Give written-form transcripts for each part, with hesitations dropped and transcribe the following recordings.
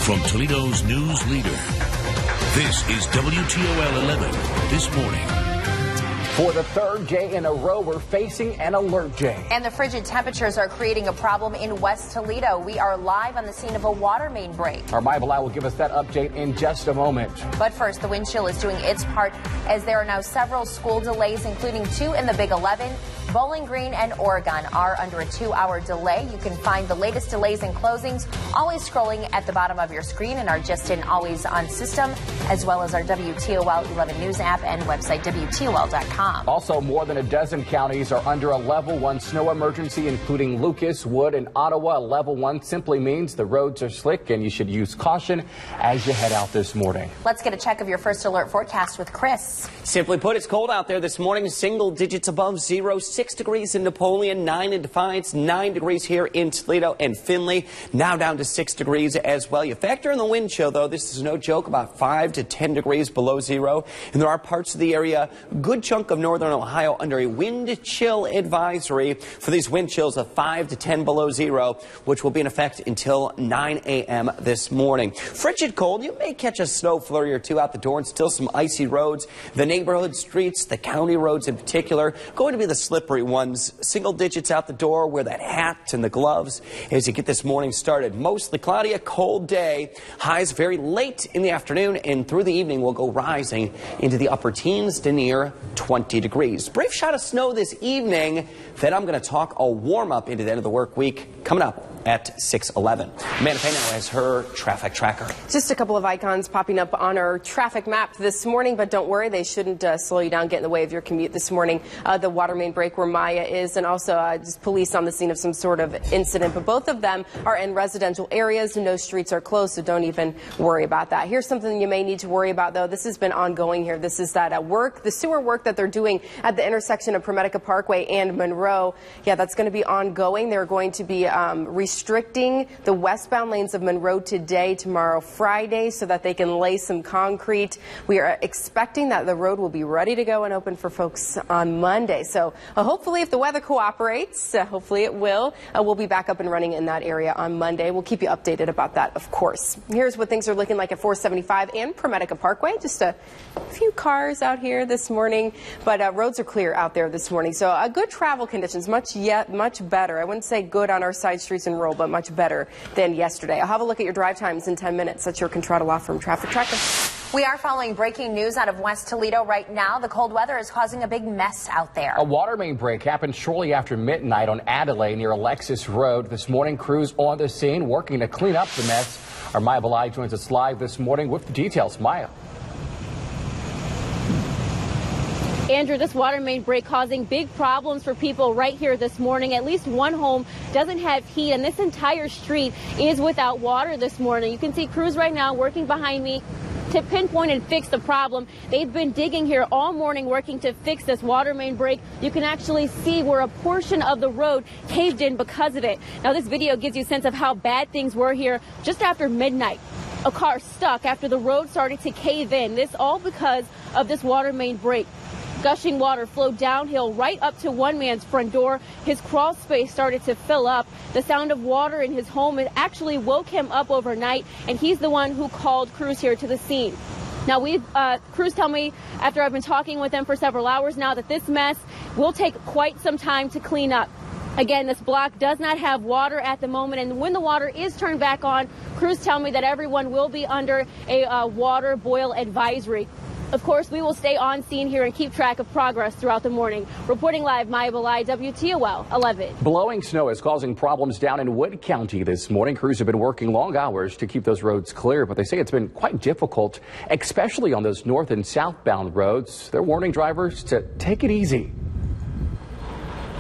From Toledo's news leader, this is WTOL 11 this morning. For the third day in a row, we're facing an alert, Jay. And the frigid temperatures are creating a problem in West Toledo. We are live on the scene of a water main break. Our Maya Belai will give us that update in just a moment. But first, the wind chill is doing its part as there are now several school delays, including 2 in the Big 11. Bowling Green and Oregon are under a 2-hour delay. You can find the latest delays and closings always scrolling at the bottom of your screen in our Just In Always On system, as well as our WTOL 11 News app and website WTOL.com. Also, more than a dozen counties are under a level 1 snow emergency, including Lucas, Wood, and Ottawa. Level 1 simply means the roads are slick and you should use caution as you head out this morning. Let's get a check of your first alert forecast with Chris. Simply put, it's cold out there this morning. Single digits above zero. 6 degrees in Napoleon, 9 in Defiance, 9 degrees here in Toledo and Findlay. Now down to 6 degrees as well. You factor in the wind chill, though. This is no joke, about 5 to 10 degrees below zero. And there are parts of the area, a good chunk of northern Ohio, under a wind chill advisory for these wind chills of 5 to 10 below zero, which will be in effect until 9 a.m. this morning. Frigid cold. You may catch a snow flurry or two out the door, and still some icy roads. The neighborhood streets, the county roads in particular, going to be the slippery ones. Single digits out the door. Wear that hat and the gloves as you get this morning started. Mostly cloudy, a cold day. Highs very late in the afternoon, and through the evening will go rising into the upper teens to near 20 degrees. Brief shot of snow this evening. Then I'm going to talk a warm up into the end of the work week coming up at 6:11. Amanda Payne now has her traffic tracker. Just a couple of icons popping up on our traffic map this morning, but don't worry, they shouldn't slow you down, get in the way of your commute this morning. The water main break where Maya is, and also just police on the scene of some sort of incident. But both of them are in residential areas, and no streets are closed, so don't even worry about that. Here's something you may need to worry about, though. This has been ongoing here. This is that the sewer work that they're doing at the intersection of Promedica Parkway and Monroe. Yeah, that's going to be ongoing. They're going to be restricting the westbound lanes of Monroe today, tomorrow, Friday, so that they can lay some concrete. We are expecting that the road will be ready to go and open for folks on Monday. So hopefully, if the weather cooperates, hopefully it will, we'll be back up and running in that area on Monday. We'll keep you updated about that, of course. Here's what things are looking like at 475 and Promedica Parkway. Just a few cars out here this morning, but roads are clear out there this morning. So good travel conditions, much better. I wouldn't say good on our side streets and rural, but much better than yesterday. I'll have a look at your drive times in 10 minutes. That's your Contrada Law Firm Traffic Tracker. We are following breaking news out of West Toledo right now. The cold weather is causing a big mess out there. A water main break happened shortly after midnight on Adelaide near Alexis Road. This morning, crews on the scene working to clean up the mess. Our Maya Belai joins us live this morning with the details. Maya. Andrew, this water main break causing big problems for people right here this morning. At least one home doesn't have heat, and this entire street is without water this morning. You can see crews right now working behind me to pinpoint and fix the problem. They've been digging here all morning working to fix this water main break. You can actually see where a portion of the road caved in because of it. Now, this video gives you a sense of how bad things were here just after midnight. A car stuck after the road started to cave in. This all because of this water main break. Gushing water flowed downhill right up to one man's front door. His crawl space started to fill up. The sound of water in his home, it actually woke him up overnight, and he's the one who called crews here to the scene. Now, crews tell me, after I've been talking with them for several hours now, that this mess will take quite some time to clean up. Again, this block does not have water at the moment, and when the water is turned back on, crews tell me that everyone will be under a water boil advisory. Of course, we will stay on scene here and keep track of progress throughout the morning. Reporting live, Maya Belai, WTOL 11. Blowing snow is causing problems down in Wood County this morning. Crews have been working long hours to keep those roads clear, but they say it's been quite difficult, especially on those north and southbound roads. They're warning drivers to take it easy.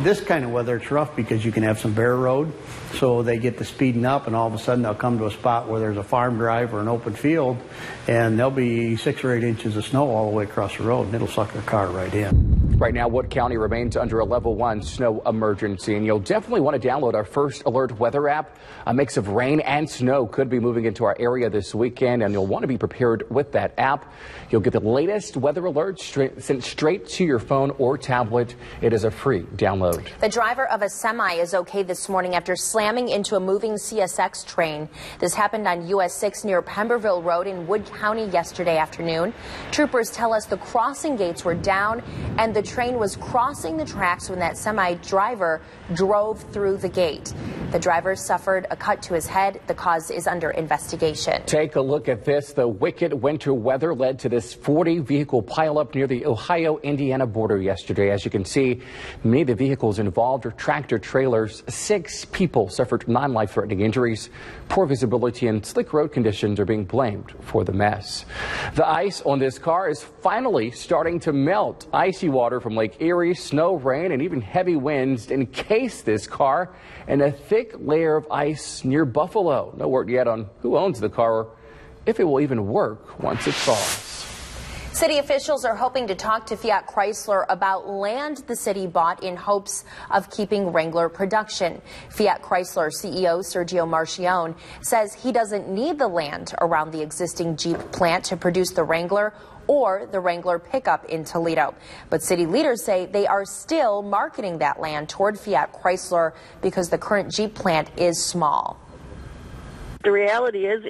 This kind of weather, it's rough because you can have some bare road, so they get to speeding up, and all of a sudden they'll come to a spot where there's a farm drive or an open field, and there'll be 6 or 8 inches of snow all the way across the road, and it'll suck their car right in. Right now, Wood County remains under a level 1 snow emergency, and you'll definitely want to download our First Alert weather app. A mix of rain and snow could be moving into our area this weekend, and you'll want to be prepared with that app. You'll get the latest weather alerts sent straight to your phone or tablet. It is a free download. The driver of a semi is okay this morning after slamming into a moving CSX train. This happened on US 6 near Pemberville Road in Wood County yesterday afternoon. Troopers tell us the crossing gates were down and the train was crossing the tracks when that semi driver drove through the gate. The driver suffered a cut to his head. The cause is under investigation. Take a look at this. The wicked winter weather led to this 40-vehicle pileup near the Ohio-Indiana border yesterday. As you can see, many of the vehicles involved are tractor trailers. 6 people suffered non-life-threatening injuries. Poor visibility and slick road conditions are being blamed for the mess. The ice on this car is finally starting to melt. Icy water from Lake Erie, snow, rain, and even heavy winds encased this car in a thick layer of ice near Buffalo. No word yet on who owns the car or if it will even work once it thaws. City officials are hoping to talk to Fiat Chrysler about land the city bought in hopes of keeping Wrangler production. Fiat Chrysler CEO Sergio Marchionne says he doesn't need the land around the existing Jeep plant to produce the Wrangler or the Wrangler pickup in Toledo. But city leaders say they are still marketing that land toward Fiat Chrysler because the current Jeep plant is small. The reality is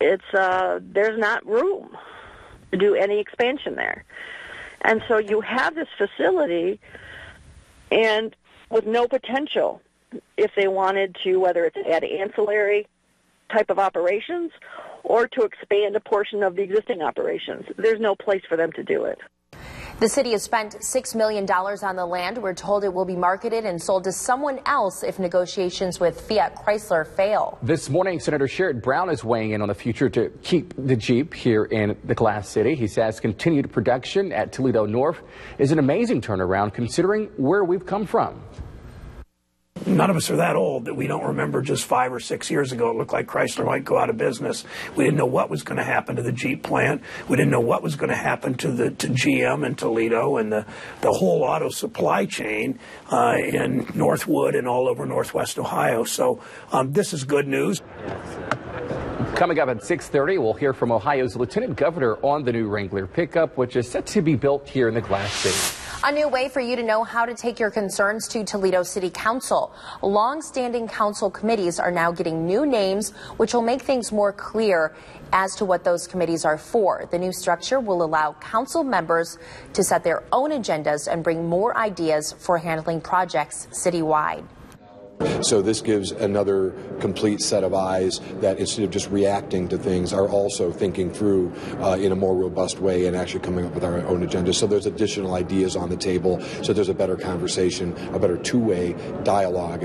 there's not room to do any expansion there. And so you have this facility and with no potential if they wanted to, whether it's add ancillary type of operations or to expand a portion of the existing operations. There's no place for them to do it. The city has spent $6 million on the land. We're told it will be marketed and sold to someone else if negotiations with Fiat Chrysler fail. This morning, Senator Sherrod Brown is weighing in on the future to keep the Jeep here in the Glass City. He says continued production at Toledo North is an amazing turnaround considering where we've come from. None of us are that old that we don't remember just 5 or 6 years ago it looked like Chrysler might go out of business. We didn't know what was going to happen to the Jeep plant. We didn't know what was going to happen to GM in Toledo and the whole auto supply chain in Northwood and all over Northwest Ohio. So this is good news. Coming up at 6:30, we'll hear from Ohio's Lieutenant Governor on the new Wrangler pickup, which is set to be built here in the Glass City. A new way for you to know how to take your concerns to Toledo City Council. Long-standing council committees are now getting new names, which will make things more clear as to what those committees are for. The new structure will allow council members to set their own agendas and bring more ideas for handling projects citywide. So this gives another complete set of eyes that instead of just reacting to things are also thinking through in a more robust way and actually coming up with our own agenda. So there's additional ideas on the table, so there's a better conversation, a better two-way dialogue.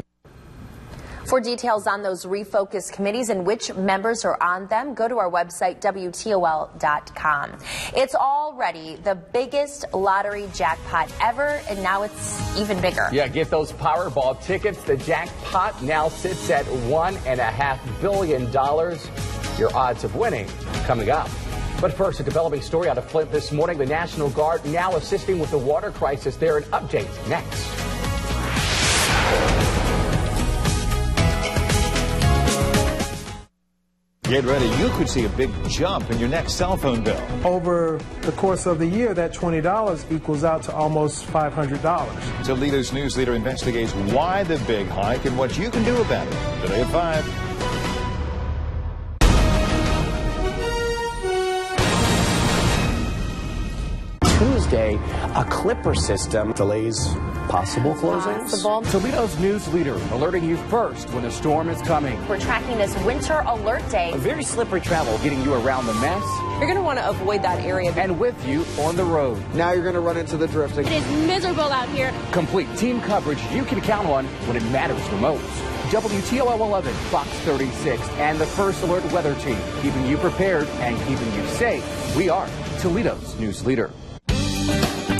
For details on those refocused committees and which members are on them, go to our website, WTOL.com. It's already the biggest lottery jackpot ever, and now it's even bigger. Yeah, get those Powerball tickets. The jackpot now sits at $1.5 billion. Your odds of winning coming up. But first, a developing story out of Flint this morning. The National Guard now assisting with the water crisis there. An update next. Get ready, you could see a big jump in your next cell phone bill. Over the course of the year, that $20 equals out to almost $500. Toledo's news leader investigates why the big hike and what you can do about it. Today at 5. Tuesday, a clipper system delays possible closings. Toledo's news leader alerting you first when a storm is coming. We're tracking this winter alert day. A very slippery travel getting you around the mess. You're going to want to avoid that area. And with you on the road. Now you're going to run into the drifting. It is miserable out here. Complete team coverage you can count on when it matters the most. WTOL 11, Fox 36, and the First Alert Weather Team, keeping you prepared and keeping you safe. We are Toledo's news leader.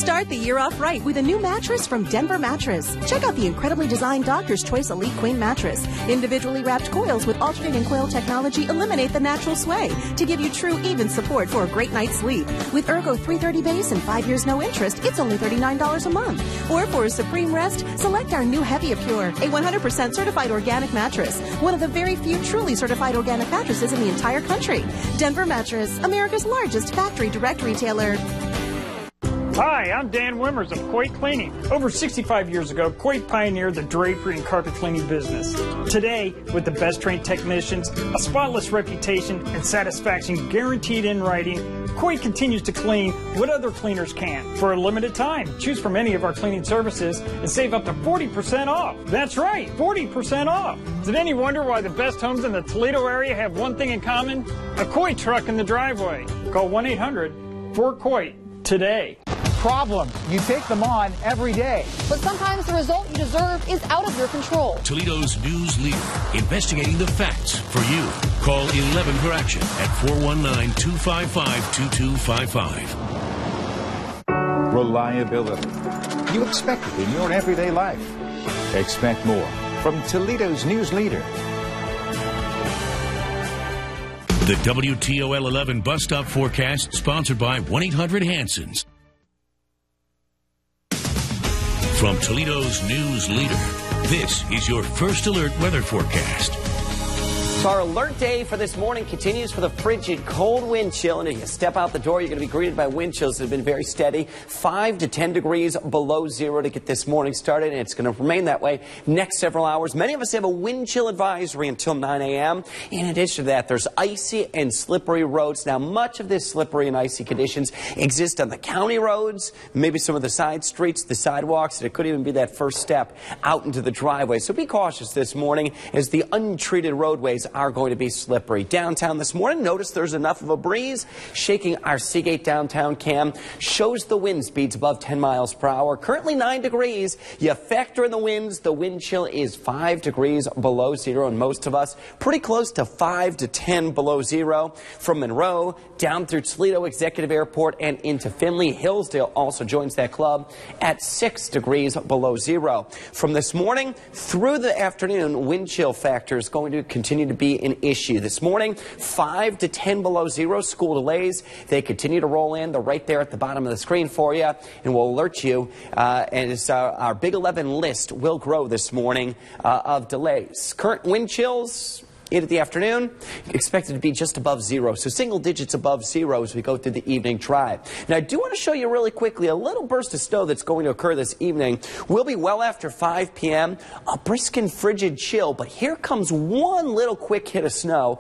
Start the year off right with a new mattress from Denver Mattress. Check out the incredibly designed Doctor's Choice Elite Queen Mattress. Individually wrapped coils with alternating coil technology eliminate the natural sway to give you true even support for a great night's sleep. With Ergo 330 base and 5 years no interest, it's only $39 a month. Or for a supreme rest, select our new Heavy Pure, a 100% certified organic mattress. One of the very few truly certified organic mattresses in the entire country. Denver Mattress, America's largest factory direct retailer. Hi, I'm Dan Wimmers of Coit Cleaning. Over 65 years ago, Coit pioneered the drapery and carpet cleaning business. Today, with the best trained technicians, a spotless reputation, and satisfaction guaranteed in writing, Coit continues to clean what other cleaners can't. For a limited time, choose from any of our cleaning services and save up to 40% off. That's right, 40% off. Did any wonder why the best homes in the Toledo area have one thing in common? A Coit truck in the driveway. Call 1-800-4COIT today. Problems. You take them on every day. But sometimes the result you deserve is out of your control. Toledo's news leader, investigating the facts for you. Call 11 for action at 419-255-2255. Reliability. You expect it in your everyday life. Expect more from Toledo's news leader. The WTOL 11 bus stop forecast, sponsored by 1-800-HANSON's. From Toledo's news leader, this is your first alert weather forecast. So our alert day for this morning continues for the frigid, cold wind chill. And if you step out the door, you're going to be greeted by wind chills that have been very steady. 5 to 10 degrees below zero to get this morning started. And it's going to remain that way next several hours. Many of us have a wind chill advisory until 9 a.m. In addition to that, there's icy and slippery roads. Now, much of this slippery and icy conditions exist on the county roads, maybe some of the side streets, the sidewalks, and it could even be that first step out into the driveway. So be cautious this morning as the untreated roadways are going to be slippery. Downtown this morning, notice there's enough of a breeze shaking our Seagate downtown cam. Shows the wind speeds above 10 miles per hour. Currently 9 degrees. You factor in the winds, the wind chill is 5 degrees below zero, and most of us pretty close to 5 to 10 below zero. From Monroe down through Toledo Executive Airport and into Findlay. Hillsdale also joins that club at 6 degrees below zero. From this morning through the afternoon, wind chill factor is going to continue to be an issue. This morning, 5 to 10 below zero, school delays. They continue to roll in. They're right there at the bottom of the screen for you, and we'll alert you. And our Big 11 list will grow this morning of delays. Current wind chills into the afternoon, expected to be just above zero. So single digits above zero as we go through the evening drive. Now, I do want to show you really quickly a little burst of snow that's going to occur this evening. Will be well after 5 p.m. A brisk and frigid chill, but here comes one little quick hit of snow.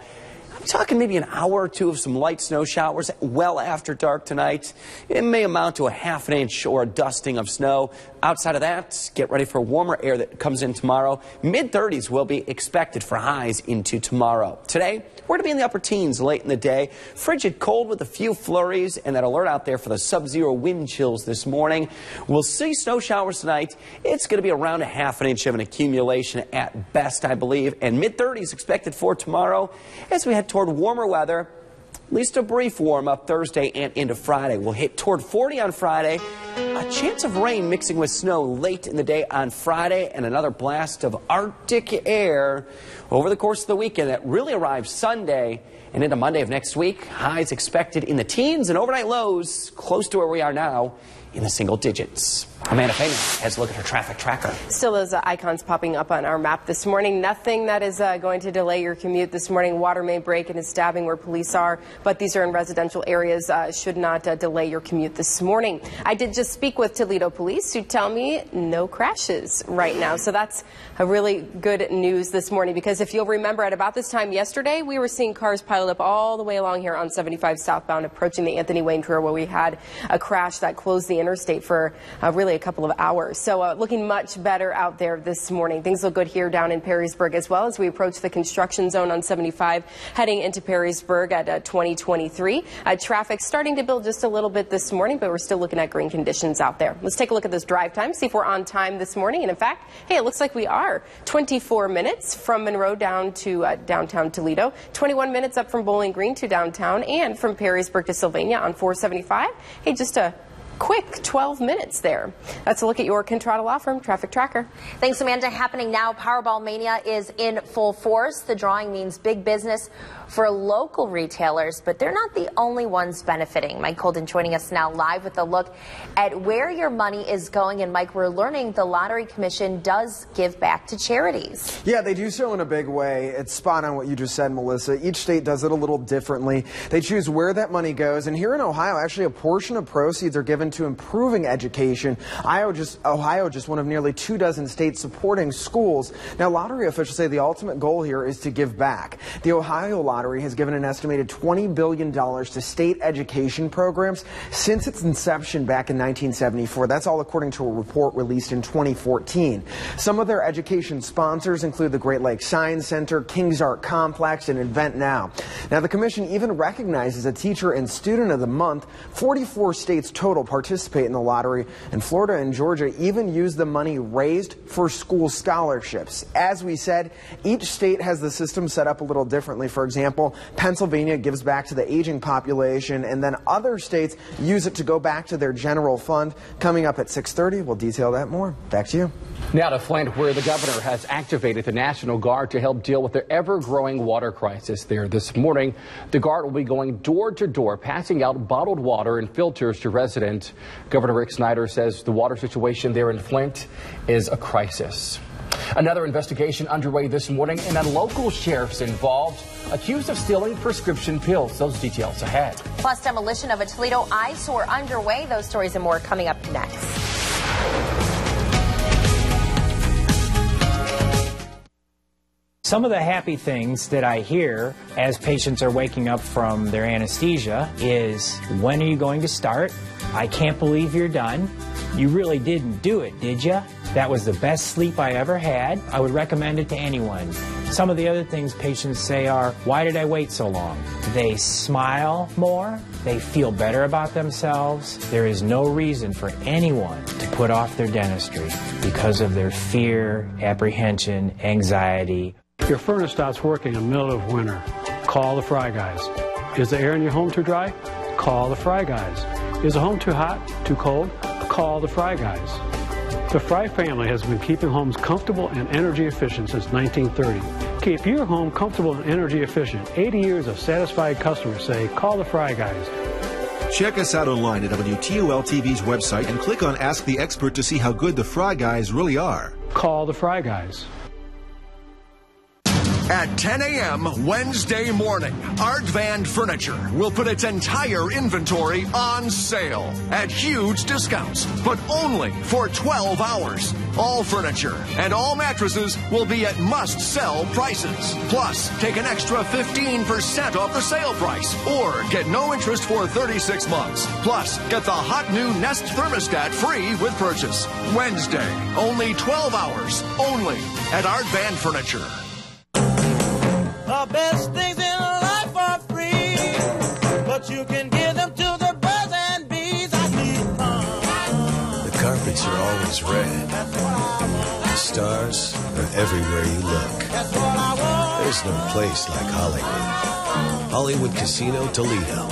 I'm talking maybe an hour or two of some light snow showers well after dark tonight. It may amount to a half an inch or a dusting of snow. Outside of that, get ready for warmer air that comes in tomorrow. Mid-30s will be expected for highs into tomorrow. Today, we're going to be in the upper teens late in the day. Frigid cold with a few flurries, and that alert out there for the sub-zero wind chills this morning. We'll see snow showers tonight. It's going to be around a half an inch of an accumulation at best, I believe, and mid-30s expected for tomorrow as we head toward warmer weather. At least a brief warm-up Thursday and into Friday. We'll hit toward 40 on Friday. A chance of rain mixing with snow late in the day on Friday, and another blast of Arctic air over the course of the weekend that really arrives Sunday and into Monday of next week. Highs expected in the teens and overnight lows close to where we are now in the single digits. Amanda Feynman has a look at her traffic tracker. Still those icons popping up on our map this morning. Nothing that is going to delay your commute this morning. Water main break and a stabbing where police are, but these are in residential areas. Should not delay your commute this morning. I did just speak with Toledo police who tell me no crashes right now. So that's a really good news this morning, because if you'll remember at about this time yesterday, we were seeing cars piled up all the way along here on 75 southbound approaching the Anthony Wayne Trail, where we had a crash that closed the interstate for really a couple of hours. So looking much better out there this morning. Things look good here down in Perrysburg as well as we approach the construction zone on 75 heading into Perrysburg at 2023. Traffic starting to build just a little bit this morning, but we're still looking at green conditions out there. Let's take a look at this drive time, see if we're on time this morning. And in fact, hey, it looks like we are. 24 minutes from Monroe down to downtown Toledo. 21 minutes up from Bowling Green to downtown, and from Perrysburg to Sylvania on 475. Hey, just a quick 12 minutes there. That's a look at your Contrada Law Firm Traffic Tracker. Thanks, Amanda. Happening now, Powerball Mania is in full force. The drawing means big business for local retailers, but they're not the only ones benefiting. Mike Holden joining us now live with a look at where your money is going. And Mike, we're learning the Lottery Commission does give back to charities. Yeah, they do so in a big way. It's spot on what you just said, Melissa. Each state does it a little differently. They choose where that money goes. And here in Ohio, actually a portion of proceeds are given to improving education. Ohio, just one of nearly 24 states supporting schools. Now, lottery officials say the ultimate goal here is to give back. The Ohio Lottery has given an estimated $20 billion to state education programs since its inception back in 1974. That's all according to a report released in 2014. Some of their education sponsors include the Great Lakes Science Center, Kings Art Complex, and Invent Now. Now, the commission even recognizes a Teacher and Student of the Month. 44 states total participate in the lottery, and Florida and Georgia even use the money raised for school scholarships. As we said, each state has the system set up a little differently. For example, Pennsylvania gives back to the aging population, and then other states use it to go back to their general fund. Coming up at 6:30, we'll detail that more. Back to you. Now to Flint, where the governor has activated the National Guard to help deal with the ever-growing water crisis there. This morning, the Guard will be going door to door, passing out bottled water and filters to residents. Governor Rick Snyder says the water situation there in Flint is a crisis. Another investigation underway this morning, and a local sheriff's involved, accused of stealing prescription pills. Those details ahead. Plus, demolition of a Toledo eyesore underway. Those stories and more coming up next. Some of the happy things that I hear as patients are waking up from their anesthesia is, when are you going to start? I can't believe you're done. You really didn't do it, did you? That was the best sleep I ever had. I would recommend it to anyone. Some of the other things patients say are, why did I wait so long? They smile more. They feel better about themselves. There is no reason for anyone to put off their dentistry because of their fear, apprehension, anxiety. Your furnace stops working in the middle of winter. Call the Fry Guys. Is the air in your home too dry? Call the Fry Guys. Is the home too hot, too cold? Call the Fry Guys. The Fry family has been keeping homes comfortable and energy efficient since 1930. Keep your home comfortable and energy efficient. 80 years of satisfied customers say, call the Fry Guys. Check us out online at WTOL TV's website and click on Ask the Expert to see how good the Fry Guys really are. Call the Fry Guys. At 10 a.m. Wednesday morning, Art Van Furniture will put its entire inventory on sale at huge discounts, but only for 12 hours. All furniture and all mattresses will be at must-sell prices. Plus, take an extra 15% off the sale price or get no interest for 36 months. Plus, get the hot new Nest thermostat free with purchase. Wednesday, only 12 hours, only at Art Van Furniture. The best things in life are free, but you can give them to the birds and bees. The carpets are always red. The stars are everywhere you look. There's no place like Hollywood. Hollywood Casino Toledo.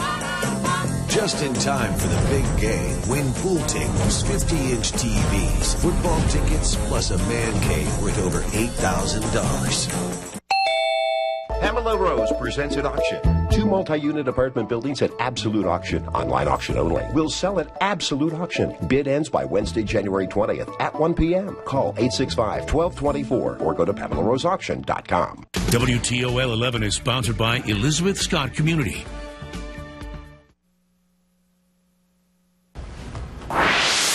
Just in time for the big game, win pool tables, 50-inch TVs, football tickets, plus a man cave worth over $8,000. Pamela Rose presents at auction. 2 multi-unit apartment buildings at absolute auction. Online auction only. Will sell at absolute auction. Bid ends by Wednesday, January 20th at 1 p.m. Call 865-1224 or go to PamelaRoseAuction.com. WTOL 11 is sponsored by Elizabeth Scott Community.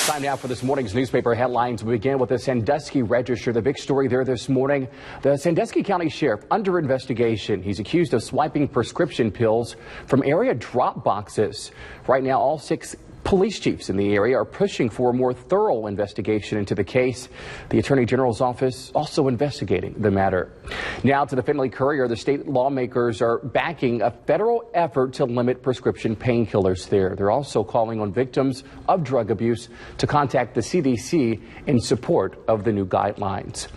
Time now for this morning's newspaper headlines. We begin with the Sandusky Register. The big story there this morning, the Sandusky County Sheriff under investigation. He's accused of swiping prescription pills from area drop boxes. Right now, all 6 police chiefs in the area are pushing for a more thorough investigation into the case. The Attorney General's office also investigating the matter. Now to the Findlay Courier. The state lawmakers are backing a federal effort to limit prescription painkillers there. They're also calling on victims of drug abuse to contact the CDC in support of the new guidelines.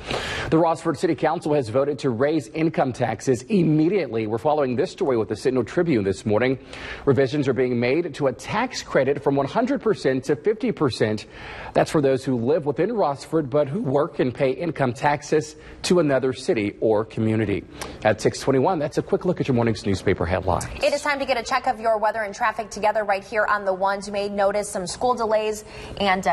The Rossford City Council has voted to raise income taxes immediately. We're following this story with the Sentinel Tribune this morning. Revisions are being made to a tax credit from 100% to 50%. That's for those who live within Rossford but who work and pay income taxes to another city or community. At 6:21, that's a quick look at your morning's newspaper headlines. It is time to get a check of your weather and traffic together right here on the ones. You may notice some school delays, and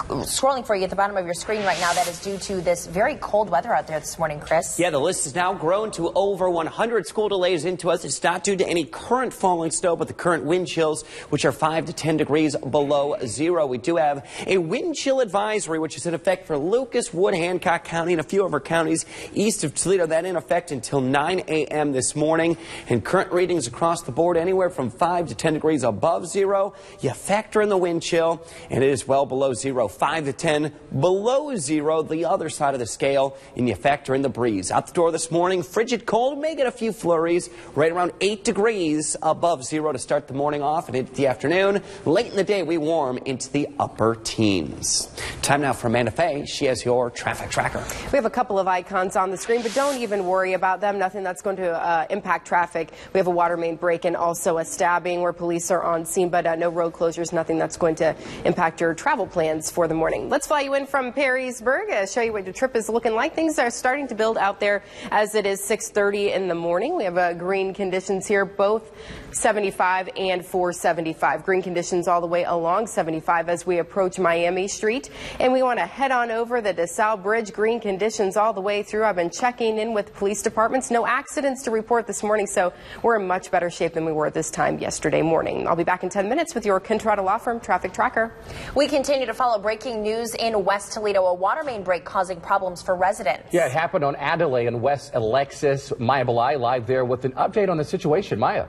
scrolling for you at the bottom of your screen right now, that is due to this very cold weather out there this morning, Chris. Yeah, the list has now grown to over 100 school delays into us. It's not due to any current falling snow, but the current wind chills, which are 5 to 10 degrees below zero. We do have a wind chill advisory, which is in effect for Lucas, Wood, Hancock County, and a few of our counties east of Toledo. That in effect until 9 a.m. this morning. And current readings across the board anywhere from 5 to 10 degrees above zero. You factor in the wind chill, and it is well below zero. 5 to 10 below zero, the other side of the scale, and you factor in the breeze. Out the door this morning, frigid cold, may get a few flurries, right around 8 degrees above zero to start the morning off, and into the afternoon. Late in the day, we warm into the upper teens. Time now for Amanda Fay. She has your traffic tracker. We have a couple of icons on the screen, but don't even worry about them. Nothing that's going to impact traffic. We have a water main break and also a stabbing where police are on scene, but no road closures, nothing that's going to impact your travel plans for the morning. Let's fly you in from Perrysburg, show you what your trip is looking like. Things are starting to build out there as it is 6:30 in the morning. We have green conditions here, both 75 and 475. Green conditions all the way along 75 as we approach Miami Street. And we want to head on over the DeSalle Bridge. Green conditions all the way through. I've been checking in with police departments. No accidents to report this morning, so we're in much better shape than we were this time yesterday morning. I'll be back in 10 minutes with your Contrada Law Firm Traffic Tracker. We continue to follow breaking news in West Toledo. A water main break causing problems for residents. Yeah, it happened on Adelaide and West Alexis. Maya Belay live there with an update on the situation. Maya.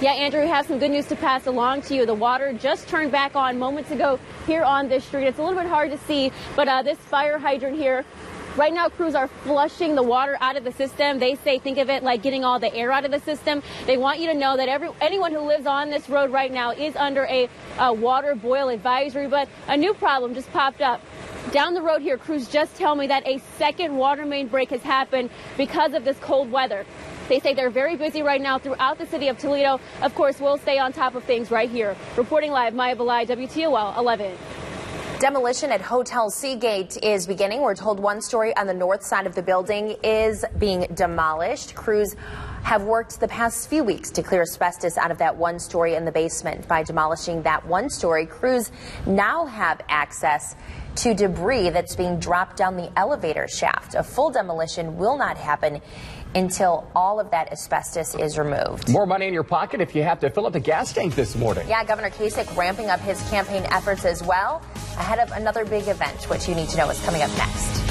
Yeah, Andrew, we have some good news to pass along to you. The water just turned back on moments ago here on this street. It's a little bit hard to see, but this fire hydrant here, right now crews are flushing the water out of the system. They say think of it like getting all the air out of the system. They want you to know that anyone who lives on this road right now is under a water boil advisory, but a new problem just popped up. Down the road here, crews just tell me that a second water main break has happened because of this cold weather. They say they're very busy right now throughout the city of Toledo. Of course, we'll stay on top of things right here. Reporting live, Maya Belay, WTOL 11. Demolition at Hotel Seagate is beginning. We're told one story on the north side of the building is being demolished. Crews have worked the past few weeks to clear asbestos out of that one story in the basement. By demolishing that one story, crews now have access to debris that's being dropped down the elevator shaft. A full demolition will not happen until all of that asbestos is removed. More money in your pocket if you have to fill up the gas tank this morning. Yeah, Governor Kasich ramping up his campaign efforts as well ahead of another big event, which you need to know is coming up next.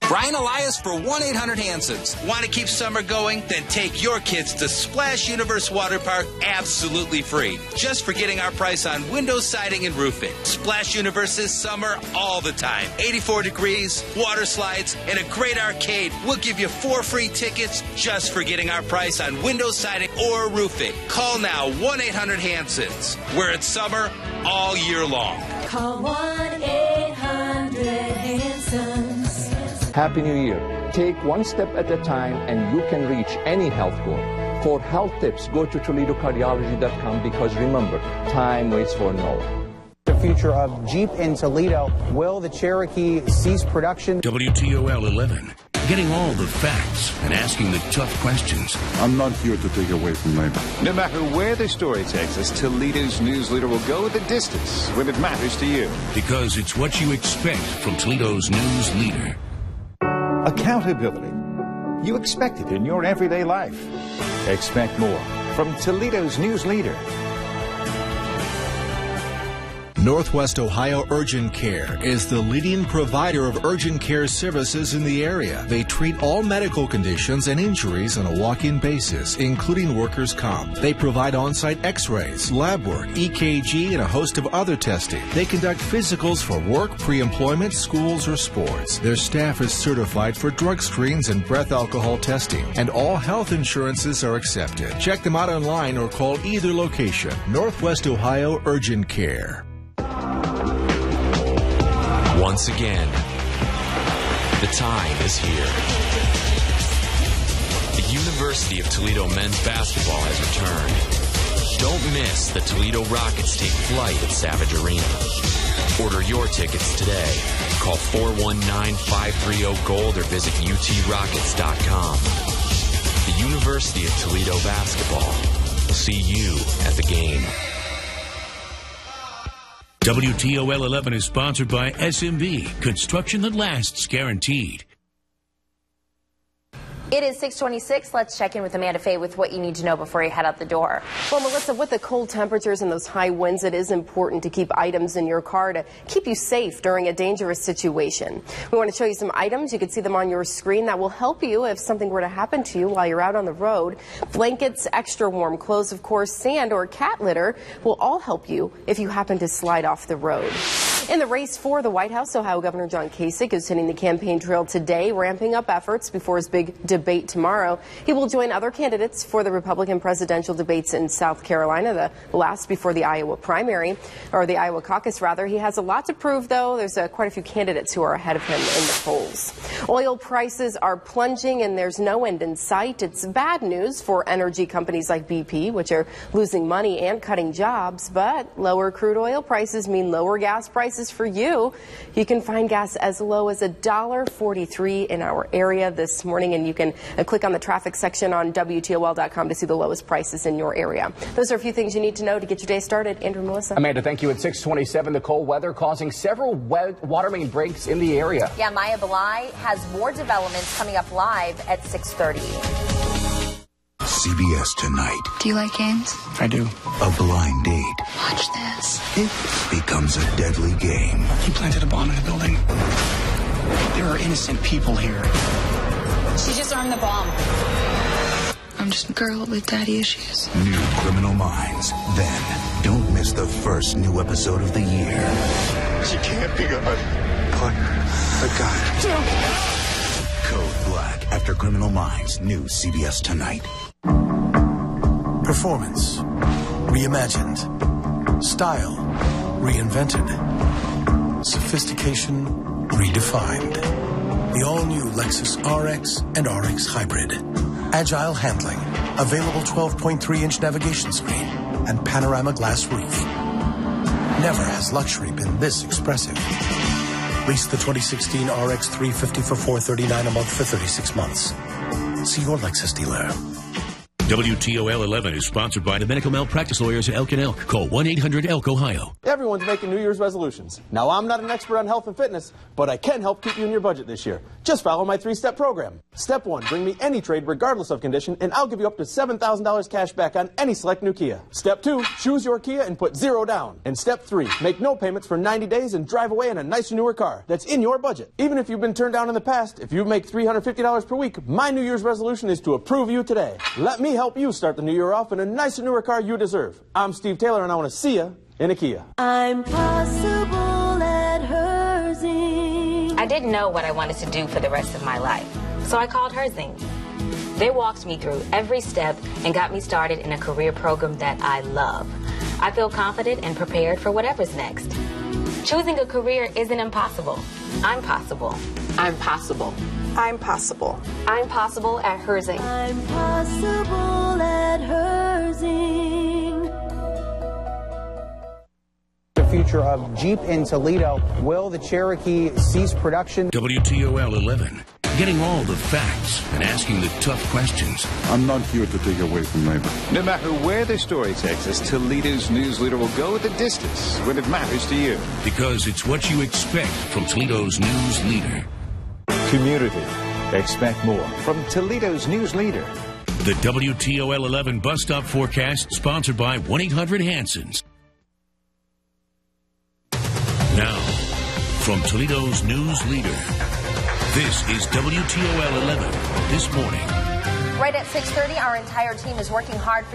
Brian Elias for 1-800-HANSONS. Want to keep summer going? Then take your kids to Splash Universe Water Park absolutely free. Just for getting our price on windows, siding, and roofing. Splash Universe is summer all the time. 84 degrees, water slides, and a great arcade. We'll give you 4 free tickets just for getting our price on windows, siding, or roofing. Call now 1-800-HANSONS. Where it's summer all year long. Call 1-800-HANSONS. Happy New Year. Take one step at a time and you can reach any health goal. For health tips, go to ToledoCardiology.com because remember, time waits for no one. The future of Jeep in Toledo. Will the Cherokee cease production? WTOL 11. Getting all the facts and asking the tough questions. I'm not here to take away from labor. No matter where the story takes us, Toledo's news leader will go the distance when it matters to you. Because it's what you expect from Toledo's news leader. Accountability. You expect it in your everyday life. Expect more from Toledo's news leader. Northwest Ohio Urgent Care is the leading provider of urgent care services in the area. They treat all medical conditions and injuries on a walk-in basis, including workers' comp. They provide on-site x-rays, lab work, EKG, and a host of other testing. They conduct physicals for work, pre-employment, schools, or sports. Their staff is certified for drug screens and breath alcohol testing, and all health insurances are accepted. Check them out online or call either location. Northwest Ohio Urgent Care. Once again, the time is here. The University of Toledo men's basketball has returned. Don't miss the Toledo Rockets take flight at Savage Arena. Order your tickets today. Call 419-530-GOLD or visit utrockets.com. The University of Toledo basketball. See you at the game. WTOL 11 is sponsored by SMB. Construction that lasts, guaranteed. It is 6:26. Let's check in with Amanda Fay with what you need to know before you head out the door. Well, Melissa, with the cold temperatures and those high winds, it is important to keep items in your car to keep you safe during a dangerous situation. We want to show you some items. You can see them on your screen that will help you if something were to happen to you while you're out on the road. Blankets, extra warm clothes, of course, sand or cat litter will all help you if you happen to slide off the road. In the race for the White House, Ohio Governor John Kasich is hitting the campaign trail today, ramping up efforts before his big debate tomorrow. He will join other candidates for the Republican presidential debates in South Carolina, the last before the Iowa primary, or the Iowa caucus, rather. He has a lot to prove, though. There's quite a few candidates who are ahead of him in the polls. Oil prices are plunging, and there's no end in sight. It's bad news for energy companies like BP, which are losing money and cutting jobs. But lower crude oil prices mean lower gas prices for you. You can find gas as low as $1.43 in our area this morning, and you can click on the traffic section on WTOL.com to see the lowest prices in your area. Those are a few things you need to know to get your day started. Andrew, Melissa. Amanda, thank you. At 6:27, the cold weather causing several water main breaks in the area. Yeah, Maya Belai has more developments coming up live at 6:30. CBS Tonight. Do you like games? I do. A blind date. Watch this. It becomes a deadly game. He planted a bomb in the building. There are innocent people here. She just armed the bomb. I'm just a girl with daddy issues. New Criminal Minds. Then, don't miss the first new episode of the year. She can't be God. Put the gun. Code Black after Criminal Minds. New CBS Tonight. Performance reimagined. Style reinvented. Sophistication redefined. The all-new Lexus RX and RX Hybrid. Agile handling. Available 12.3-inch navigation screen and panorama glass roof. Never has luxury been this expressive. Lease the 2016 RX 350 for $439 a month for 36 months. See your Lexus dealer. WTOL 11 is sponsored by the medical malpractice lawyers at Elk & Elk. Call 1-800-ELK-OHIO. Everyone's making New Year's resolutions. Now, I'm not an expert on health and fitness, but I can help keep you in your budget this year. Just follow my 3-step program. Step 1, bring me any trade regardless of condition, and I'll give you up to $7,000 cash back on any select new Kia. Step 2, choose your Kia and put 0 down. And Step 3, make no payments for 90 days and drive away in a nicer, newer car that's in your budget. Even if you've been turned down in the past, if you make $350 per week, my New Year's resolution is to approve you today. Let me help you start the new year off in a nicer, newer car you deserve. I'm Steve Taylor, and I want to see you in a Kia. I'm possible at Herzing. I didn't know what I wanted to do for the rest of my life, so I called Herzing. They walked me through every step and got me started in a career program that I love. I feel confident and prepared for whatever's next. Choosing a career isn't impossible. I'm possible. I'm possible. I'm possible. I'm possible at Herzing. I'm possible at Herzing. The future of Jeep in Toledo. Will the Cherokee cease production? WTOL 11. Getting all the facts and asking the tough questions. I'm not here to take away from labor. No matter where the story takes us, Toledo's news leader will go the distance when it matters to you. Because it's what you expect from Toledo's news leader. Community. Expect more from Toledo's news leader. The WTOL 11 bus stop forecast sponsored by 1-800-HANSONS. Now, from Toledo's news leader, this is WTOL 11 this morning. Right at 6:30, our entire team is working hard for